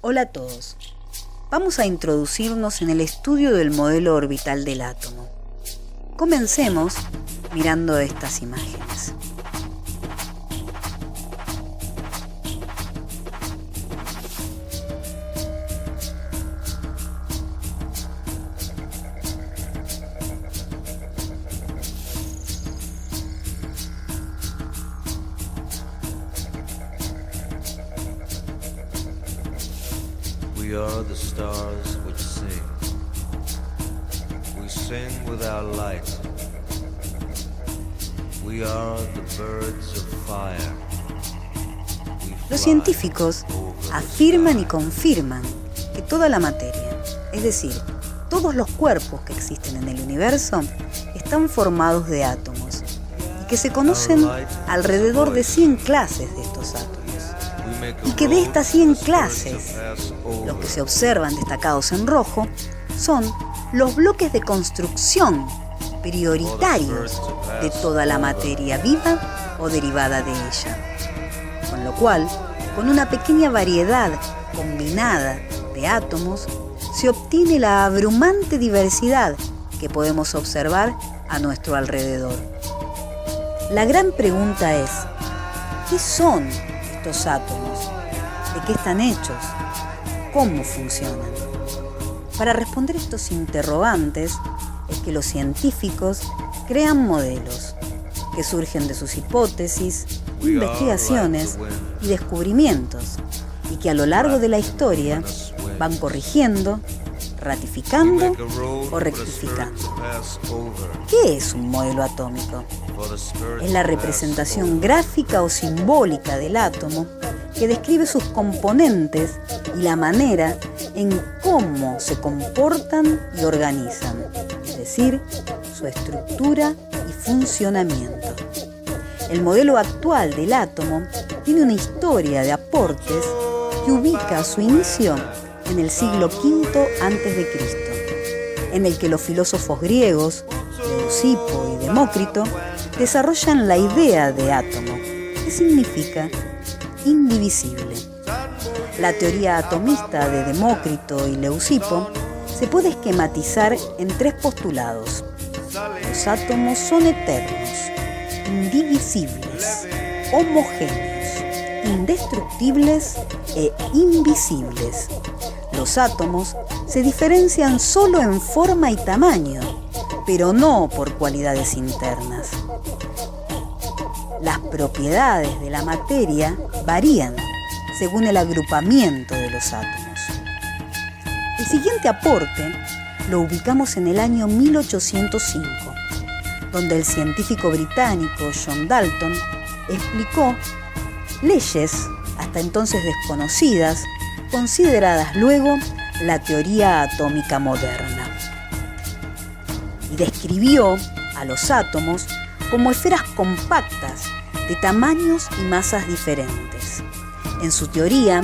Hola a todos. Vamos a introducirnos en el estudio del modelo orbital del átomo. Comencemos mirando estas imágenes. We are the stars which sing. We sing with our light. We are the birds of fire. Los científicos afirman y confirman que toda la materia, es decir, todos los cuerpos que existen en el universo, están formados de átomos y que se conocen alrededor de 100 clases de estos átomos. Y que de estas 100 clases, los que se observan destacados en rojo son los bloques de construcción prioritarios de toda la materia viva o derivada de ella. Con lo cual, con una pequeña variedad combinada de átomos, se obtiene la abrumante diversidad que podemos observar a nuestro alrededor. La gran pregunta es, ¿qué son estos átomos? ¿De qué están hechos? ¿Cómo funcionan? Para responder estos interrogantes es que los científicos crean modelos que surgen de sus hipótesis, investigaciones y descubrimientos y que a lo largo de la historia van corrigiendo, ratificando o rectificando. ¿Qué es un modelo atómico? Es la representación gráfica o simbólica del átomo que describe sus componentes y la manera en cómo se comportan y organizan, es decir, su estructura y funcionamiento. El modelo actual del átomo tiene una historia de aportes que ubica su inicio en el siglo V a.C., en el que los filósofos griegos, Leucipo y Demócrito, desarrollan la idea de átomo, que significa indivisible. La teoría atomista de Demócrito y Leucipo se puede esquematizar en 3 postulados. Los átomos son eternos, indivisibles, homogéneos, indestructibles e invisibles. Los átomos se diferencian solo en forma y tamaño, pero no por cualidades internas. Las propiedades de la materia varían según el agrupamiento de los átomos. El siguiente aporte lo ubicamos en el año 1805, donde el científico británico John Dalton explicó leyes hasta entonces desconocidas, consideradas luego la teoría atómica moderna. Y describió a los átomos como esferas compactas de tamaños y masas diferentes. En su teoría,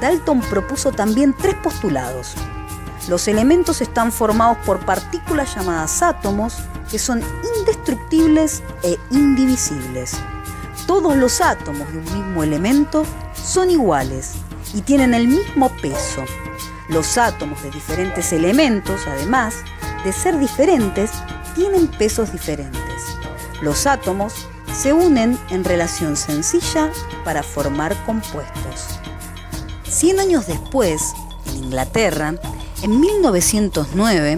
Dalton propuso también 3 postulados. Los elementos están formados por partículas llamadas átomos que son indestructibles e indivisibles. Todos los átomos de un mismo elemento son iguales y tienen el mismo peso. Los átomos de diferentes elementos, además de ser diferentes, tienen pesos diferentes. Los átomos se unen en relación sencilla para formar compuestos. 100 años después, en Inglaterra, en 1909,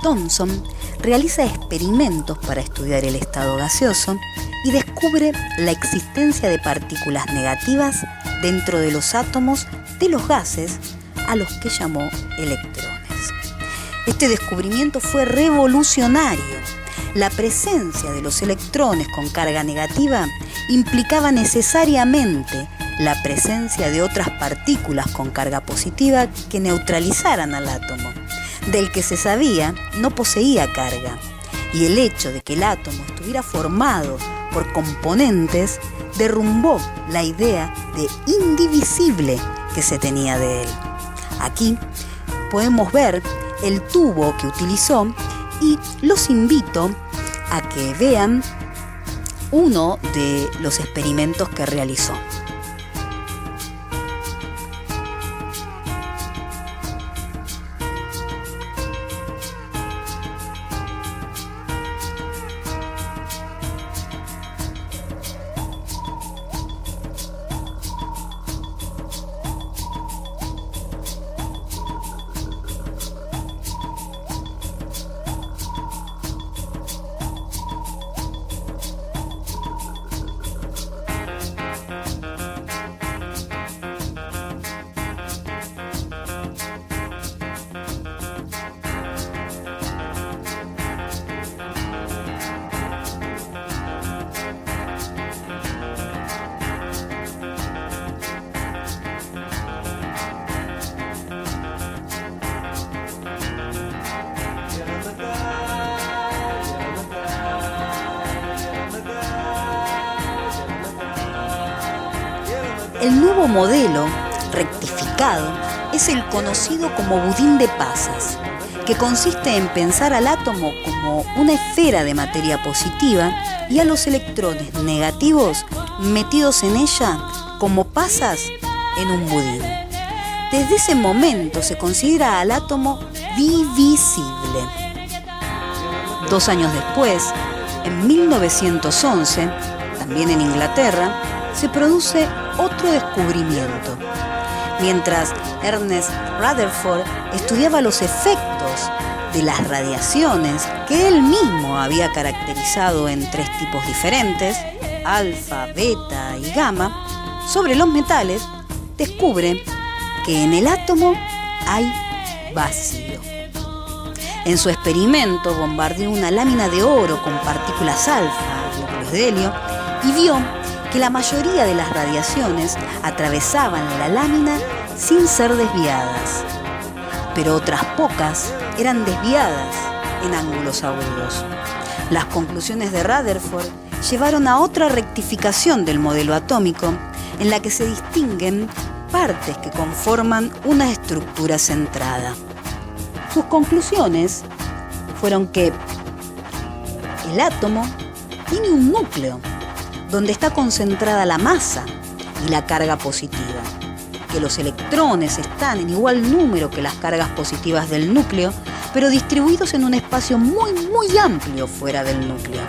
Thomson realiza experimentos para estudiar el estado gaseoso y descubre la existencia de partículas negativas dentro de los átomos de los gases, a los que llamó electrones. Este descubrimiento fue revolucionario. La presencia de los electrones con carga negativa implicaba necesariamente la presencia de otras partículas con carga positiva que neutralizaran al átomo, del que se sabía no poseía carga, y el hecho de que el átomo estuviera formado por componentes derrumbó la idea de indivisible que se tenía de él. Aquí podemos ver el tubo que utilizó y los invito a que vean uno de los experimentos que realizó. nuevo modelo, rectificado, es el conocido como budín de pasas, que consiste en pensar al átomo como una esfera de materia positiva y a los electrones negativos metidos en ella como pasas en un budín. Desde ese momento se considera al átomo divisible. 2 años después, en 1911, también en Inglaterra, se produce otro descubrimiento. Mientras Ernest Rutherford estudiaba los efectos de las radiaciones que él mismo había caracterizado en 3 tipos diferentes, alfa, beta y gamma, sobre los metales, descubre que en el átomo hay vacío. En su experimento bombardeó una lámina de oro con partículas alfa y núcleos de helio y vio que la mayoría de las radiaciones atravesaban la lámina sin ser desviadas, pero otras pocas eran desviadas en ángulos agudos. Las conclusiones de Rutherford llevaron a otra rectificación del modelo atómico en la que se distinguen partes que conforman una estructura centrada. Sus conclusiones fueron que el átomo tiene un núcleo donde está concentrada la masa y la carga positiva, que los electrones están en igual número que las cargas positivas del núcleo, pero distribuidos en un espacio muy amplio fuera del núcleo.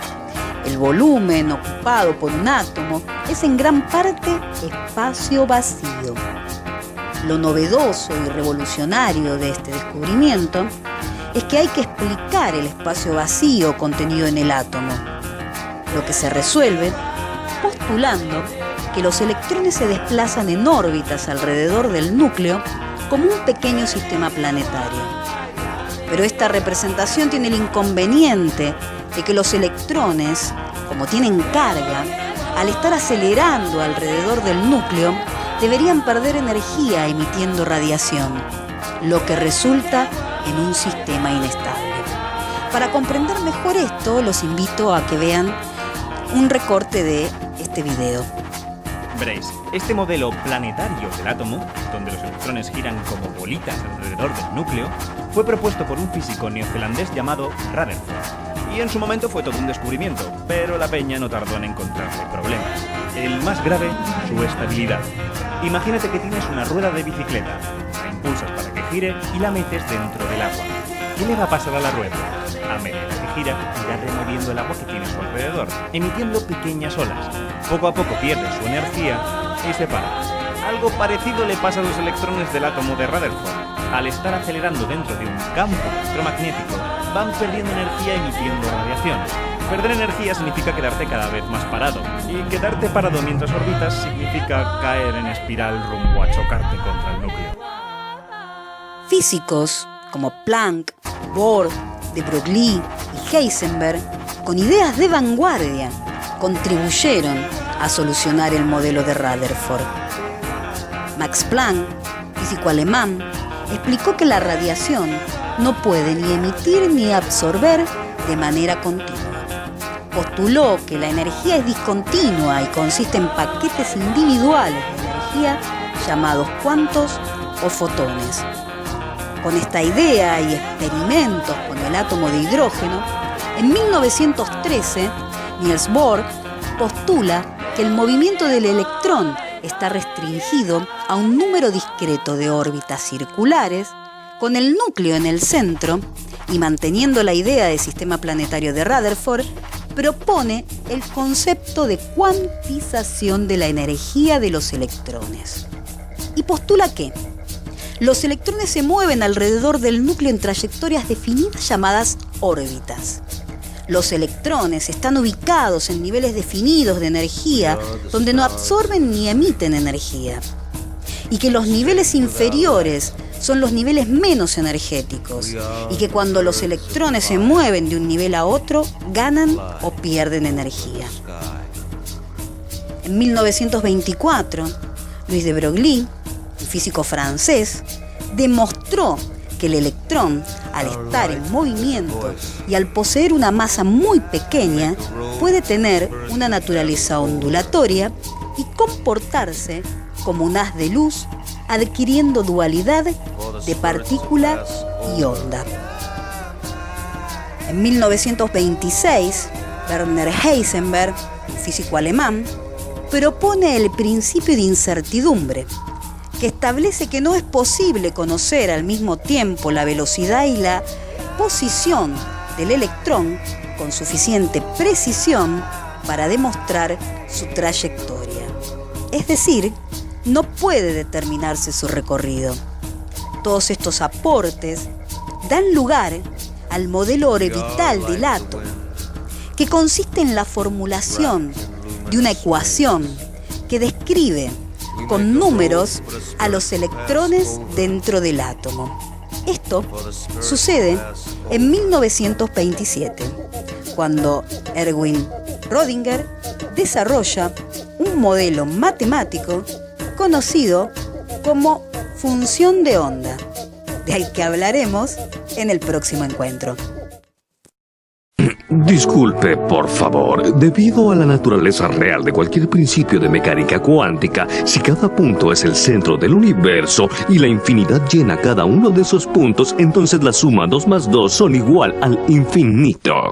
El volumen ocupado por un átomo es en gran parte espacio vacío. Lo novedoso y revolucionario de este descubrimiento es que hay que explicar el espacio vacío contenido en el átomo, lo que se resuelve postulando que los electrones se desplazan en órbitas alrededor del núcleo como un pequeño sistema planetario. Pero esta representación tiene el inconveniente de que los electrones, como tienen carga, al estar acelerando alrededor del núcleo, deberían perder energía emitiendo radiación, lo que resulta en un sistema inestable. Para comprender mejor esto, los invito a que vean un recorte de este video. Veréis, este modelo planetario del átomo, donde los electrones giran como bolitas alrededor del núcleo, fue propuesto por un físico neozelandés llamado Rutherford. Y en su momento fue todo un descubrimiento, pero la peña no tardó en encontrarle problemas. El más grave, su estabilidad. Imagínate que tienes una rueda de bicicleta, la impulsas para que gire y la metes dentro del agua. ¿Qué le va a pasar a la rueda? A medida que gira, irá removiendo el agua que tiene a su alrededor, emitiendo pequeñas olas. Poco a poco pierde su energía y se para. Algo parecido le pasa a los electrones del átomo de Rutherford. Al estar acelerando dentro de un campo electromagnético, van perdiendo energía emitiendo radiación. Perder energía significa quedarte cada vez más parado, y quedarte parado mientras orbitas significa caer en espiral rumbo a chocarte contra el núcleo. Físicos como Planck, Bohr, de Broglie y Heisenberg, con ideas de vanguardia, contribuyeron a solucionar el modelo de Rutherford. Max Planck, físico alemán, explicó que la radiación no puede ni emitir ni absorber de manera continua. Postuló que la energía es discontinua y consiste en paquetes individuales de energía llamados cuantos o fotones. Con esta idea y experimentos con el átomo de hidrógeno, en 1913 Niels Bohr postula que el movimiento del electrón está restringido a un número discreto de órbitas circulares, con el núcleo en el centro, y manteniendo la idea de sistema planetario de Rutherford, propone el concepto de cuantización de la energía de los electrones. Y postula que los electrones se mueven alrededor del núcleo en trayectorias definidas llamadas órbitas. Los electrones están ubicados en niveles definidos de energía donde no absorben ni emiten energía. Y que los niveles inferiores son los niveles menos energéticos, y que cuando los electrones se mueven de un nivel a otro, ganan o pierden energía. En 1924, Louis de Broglie, un físico francés, demostró que el electrón, al estar en movimiento y al poseer una masa muy pequeña, puede tener una naturaleza ondulatoria y comportarse como un haz de luz, adquiriendo dualidad de partícula y onda. En 1926, Werner Heisenberg, un físico alemán, propone el principio de incertidumbre, que establece que no es posible conocer al mismo tiempo la velocidad y la posición del electrón con suficiente precisión para demostrar su trayectoria. Es decir, no puede determinarse su recorrido. Todos estos aportes dan lugar al modelo orbital del átomo, que consiste en la formulación de una ecuación que describe con números a los electrones dentro del átomo. Esto sucede en 1927, cuando Erwin Rödinger desarrolla un modelo matemático conocido como función de onda, del que hablaremos en el próximo encuentro. Disculpe, por favor. Debido a la naturaleza real de cualquier principio de mecánica cuántica, si cada punto es el centro del universo y la infinidad llena cada uno de esos puntos, entonces la suma 2 más 2 son igual al infinito.